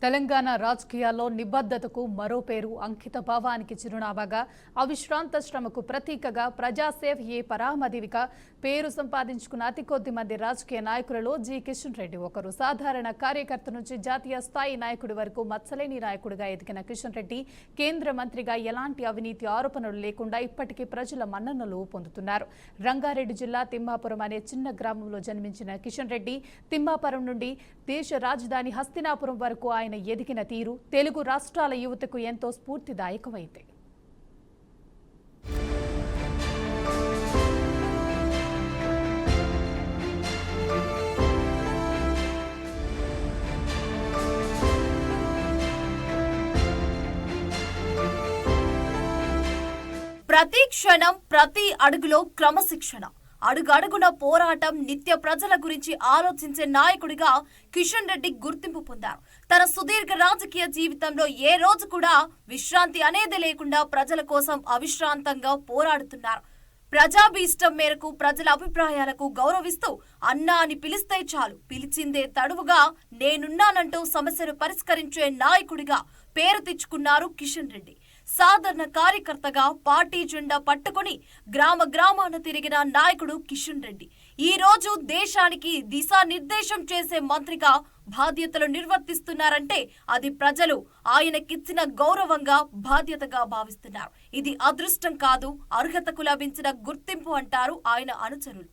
తెలంగాణ రాజకీయాల్లో నిబద్ధతకు మరో పేరు, అంకిత భావానికి చిరునామాగా, అవిశ్రాంత శ్రమకు ప్రతీకగా, ప్రజాసేవయే పరామదివిగా పేరు సంపాదించుకున్న అతి కొద్ది మంది రాజకీయ నాయకులలో జి కిషన్ రెడ్డి ఒకరు. సాధారణ కార్యకర్త నుంచి జాతీయ స్థాయి నాయకుడి వరకు మచ్చలేని నాయకుడిగా ఎదిగిన కిషన్ రెడ్డి కేంద్ర మంత్రిగా ఎలాంటి అవినీతి ఆరోపణలు లేకుండా ఇప్పటికీ ప్రజల మన్ననలు పొందుతున్నారు. రంగారెడ్డి జిల్లా తిమ్మాపురం అనే చిన్న గ్రామంలో జన్మించిన కిషన్ రెడ్డి తిమ్మాపురం నుండి దేశ రాజధాని హస్తినాపురం వరకు ఆయన ఎదిగిన తీరు తెలుగు రాష్ట్రాల యువతకు ఎంతో స్ఫూర్తిదాయకమైంది. ప్రతి క్షణం ప్రతి అడుగులో క్రమశిక్షణ, అడుగడుగున పోరాటం, నిత్య ప్రజల గురించి ఆలోచించే నాయకుడిగా కిషన్ రెడ్డి గుర్తింపు పొందారు. తన సుదీర్ఘ రాజకీయ జీవితంలో ఏ రోజు కూడా విశ్రాంతి అనేది లేకుండా ప్రజల కోసం అవిశ్రాంతంగా పోరాడుతున్నారు. ప్రజాభీష్టం మేరకు ప్రజల అభిప్రాయాలకు గౌరవిస్తూ అన్నా అని పిలిస్తే చాలు, పిలిచిందే తడువుగా నేనున్నానంటూ సమస్యను పరిష్కరించే నాయకుడిగా పేరు తెచ్చుకున్నారు కిషన్ రెడ్డి. సాధారణ కార్యకర్తగా పార్టీ జెండా పట్టుకుని గ్రామ గ్రామాన తిరిగిన నాయకుడు కిషన్ రెడ్డి ఈ రోజు దేశానికి దిశానిర్దేశం చేసే మంత్రిగా బాధ్యతలు నిర్వర్తిస్తున్నారంటే అది ప్రజలు ఆయనకిచ్చిన గౌరవంగా, బాధ్యతగా భావిస్తున్నారు. ఇది అదృష్టం కాదు, అర్హతకు లభించిన గుర్తింపు అంటారు ఆయన అనుచరులు.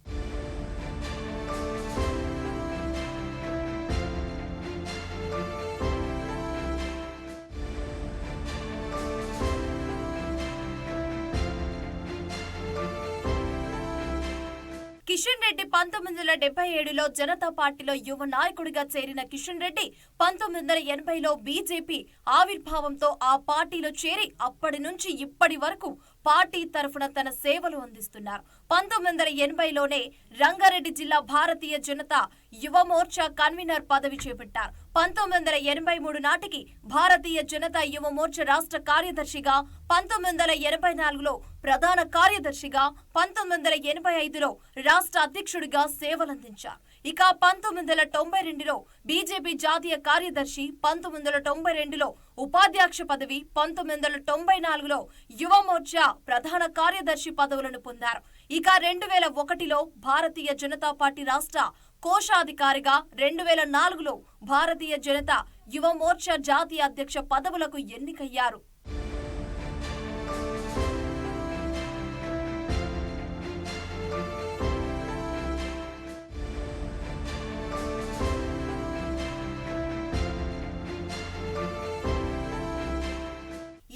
కిషన్ రెడ్డి 1977లో జనతా పార్టీలో యువ నాయకుడిగా చేరిన కిషన్ రెడ్డి 1980లో బీజేపీ ఆవిర్భావంతో ఆ పార్టీలో చేరి అప్పటి నుంచి ఇప్పటి వరకు పార్టీ తరఫున తన సేవలు అందిస్తున్నారు. 1980లోనే రంగారెడ్డి జిల్లా భారతీయ జనతా యువ మోర్చా కన్వీనర్ పదవి చేపట్టారు. 1983 నాటికి భారతీయ జనతా యువ మోర్చా రాష్ట్ర కార్యదర్శిగా, 1984లో ప్రధాన కార్యదర్శిగా, 1985లో రాష్ట్ర అధ్యక్షుడిగా సేవలందించారు. ఇక 1992లో బీజేపీ జాతీయ కార్యదర్శి, 1992లో ఉపాధ్యక్ష పదవి, 1994లో యువ మోర్చా ప్రధాన కార్యదర్శి పదవులను పొందారు. ఇక 2001లో భారతీయ జనతా పార్టీ రాష్ట్ర కోశాధికారిగా, 2004లో భారతీయ జనతా యువ మోర్చా జాతీయ అధ్యక్ష పదవులకు ఎన్నికయ్యారు.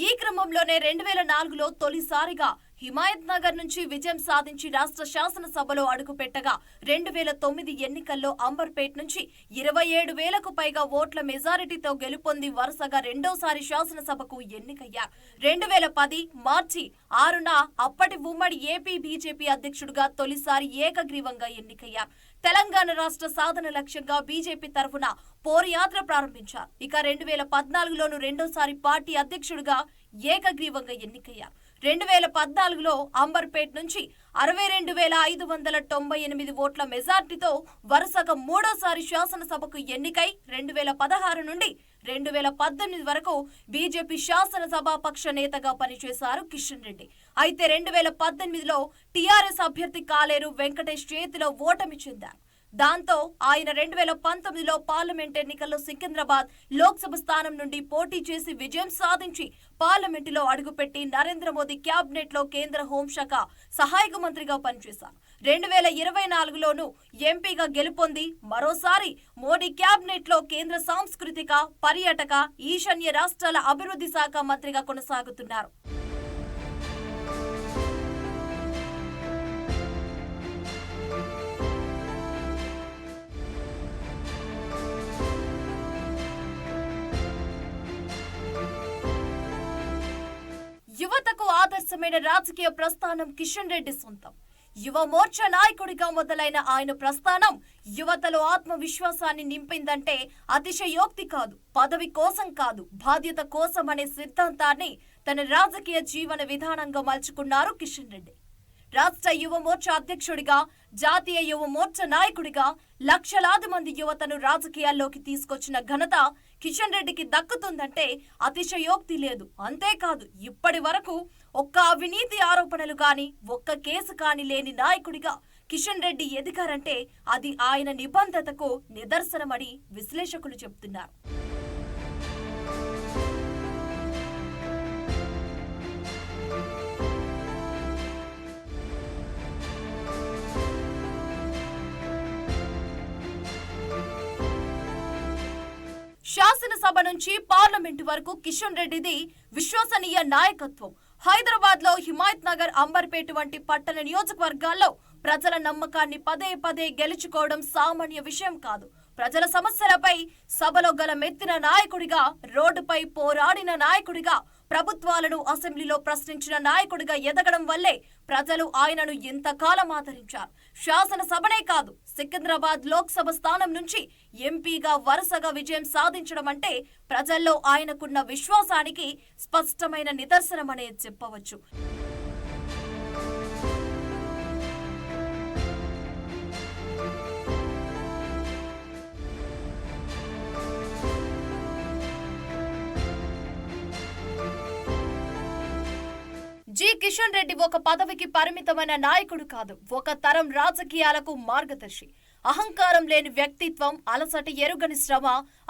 ఈ క్రమంలోనే 2004లో తొలిసారిగా హిమాయత్ నగర్ నుంచి విజయం సాధించి రాష్ట్ర శాసనసభలో అడుగుపెట్టగా, 2009 ఎన్నికల్లో అంబర్పేట్ నుంచి 27,000కు పైగా ఓట్ల మెజారిటీతో గెలుపొంది వరుసగా రెండోసారి శాసనసభకు ఎన్నికయ్యారు. 2010 మార్చి 6న అప్పటి ఉమ్మడి ఏపీ బీజేపీ అధ్యక్షుడిగా తొలిసారి ఏకగ్రీవంగా ఎన్నికయ్యారు. తెలంగాణ రాష్ట్ర సాధన లక్ష్యంగా బీజేపీ తరఫున పోరుయాత్ర ప్రారంభించారు. ఇక 2014లోనూ రెండోసారి పార్టీ అధ్యక్షుడిగా ఏకగ్రీవంగా ఎన్నికయ్యారు. 2014లో అంబర్పేట్ నుంచి 62,598 ఓట్ల మెజార్టీతో వరుసగా మూడోసారి శాసనసభకు ఎన్నికై 2016 నుండి 2018 వరకు బీజేపీ శాసనసభాపక్ష నేతగా పనిచేశారు కిషన్ రెడ్డి. అయితే 2018లో టీఆర్ఎస్ అభ్యర్థి కాలేరు వెంకటేష్ చేతిలో ఓటమి చెందారు. దాంతో ఆయన 2019లో పార్లమెంట్ ఎన్నికల్లో సికింద్రాబాద్ లోక్సభ స్థానం నుండి పోటీ చేసి విజయం సాధించి పార్లమెంటులో అడుగుపెట్టి నరేంద్ర మోదీ క్యాబినెట్ లో కేంద్ర హోంశాఖ సహాయక మంత్రిగా పనిచేశారు. 2024లోనూ ఎంపీగా గెలుపొంది మరోసారి మోడీ క్యాబినెట్ లో కేంద్ర సాంస్కృతిక, పర్యాటక, ఈశాన్య రాష్ట్రాల అభివృద్ధి శాఖ మంత్రిగా కొనసాగుతున్నారు. యువతకు ఆదర్శమైన రాజకీయ ప్రస్థానం కిషన్ రెడ్డి సొంతం. యువ మోర్చా నాయకుడిగా మొదలైన ఆయన ప్రస్థానం యువతలో ఆత్మవిశ్వాసాన్ని నింపిందంటే అతిశయోక్తి కాదు. పదవి కోసం కాదు, బాధ్యత కోసం అనే సిద్ధాంతాన్ని తన రాజకీయ జీవన విధానంగా మలుచుకున్నారు కిషన్ రెడ్డి. రాష్ట్ర యువ మోర్చా అధ్యక్షుడిగా జాతీయ యువ మోర్చా నాయకుడిగా లక్షలాది మంది యువతను రాజకీయాల్లోకి తీసుకొచ్చిన ఘనత కిషన్ రెడ్డికి దక్కుతుందంటే అతిశయోక్తి లేదు. అంతేకాదు, ఇప్పటి వరకు ఒక్క అవినీతి ఆరోపణలు గాని ఒక్క కేసు కాని లేని నాయకుడిగా కిషన్ రెడ్డి ఎదిగారంటే అది ఆయన నిబద్ధతకు నిదర్శనమని విశ్లేషకులు చెబుతున్నారు. శాసనసభ నుంచి పార్లమెంటు వరకు కిషన్ రెడ్డిది విశ్వసనీయ నాయకత్వం. హైదరాబాద్ లో హిమాయత్ నగర్, అంబర్పేట వంటి పట్టణ నియోజకవర్గాల్లో ప్రజల నమ్మకాన్ని పదే పదే గెలుచుకోవడం సామాన్య విషయం కాదు. ప్రజల సమస్యలపై సభలో గలమెత్తిన నాయకుడిగా, రోడ్డుపై పోరాడిన నాయకుడిగా, ప్రభుత్వాలను అసెంబ్లీలో ప్రశ్నించిన నాయకుడిగా ఎదగడం వల్లే ప్రజలు ఆయనను ఇంతకాలం ఆదరించారు. శాసనసభనే కాదు, సికింద్రాబాద్ లోక్సభ స్థానం నుంచి ఎంపీగా వరుసగా విజయం సాధించడం అంటే ప్రజల్లో ఆయనకున్న విశ్వాసానికి స్పష్టమైన నిదర్శనమనే చెప్పవచ్చు. జి కిషన్ రెడ్డి ఒక పదవికి పరిమితమైన నాయకుడు కాదు, ఒక తరం రాజకీయాలకు మార్గదర్శి. అహంకారం లేని వ్యక్తిత్వం, అలసట ఎరుగని శ్రమ,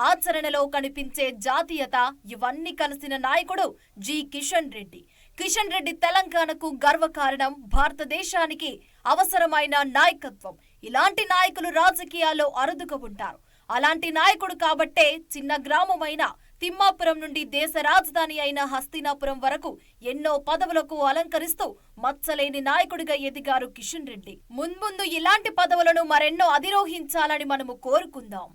ఆచరణలో కనిపించే జాతీయత ఇవన్నీ కలిసిన నాయకుడు జి కిషన్ రెడ్డి. కిషన్ రెడ్డి తెలంగాణకు గర్వకారణం, భారతదేశానికి అవసరమైన నాయకత్వం. ఇలాంటి నాయకులు రాజకీయాల్లో అరుదుగా ఉంటారు. అలాంటి నాయకుడు కాబట్టే చిన్న గ్రామమైన తిమ్మాపురం నుండి దేశ రాజధాని అయిన హస్తినాపురం వరకు ఎన్నో పదవులకు అలంకరిస్తూ మచ్చలేని నాయకుడిగా ఎదిగారు కిషన్ రెడ్డి. మున్ముందు ఇలాంటి పదవులను మరెన్నో అధిరోహించాలని మనము కోరుకుందాం.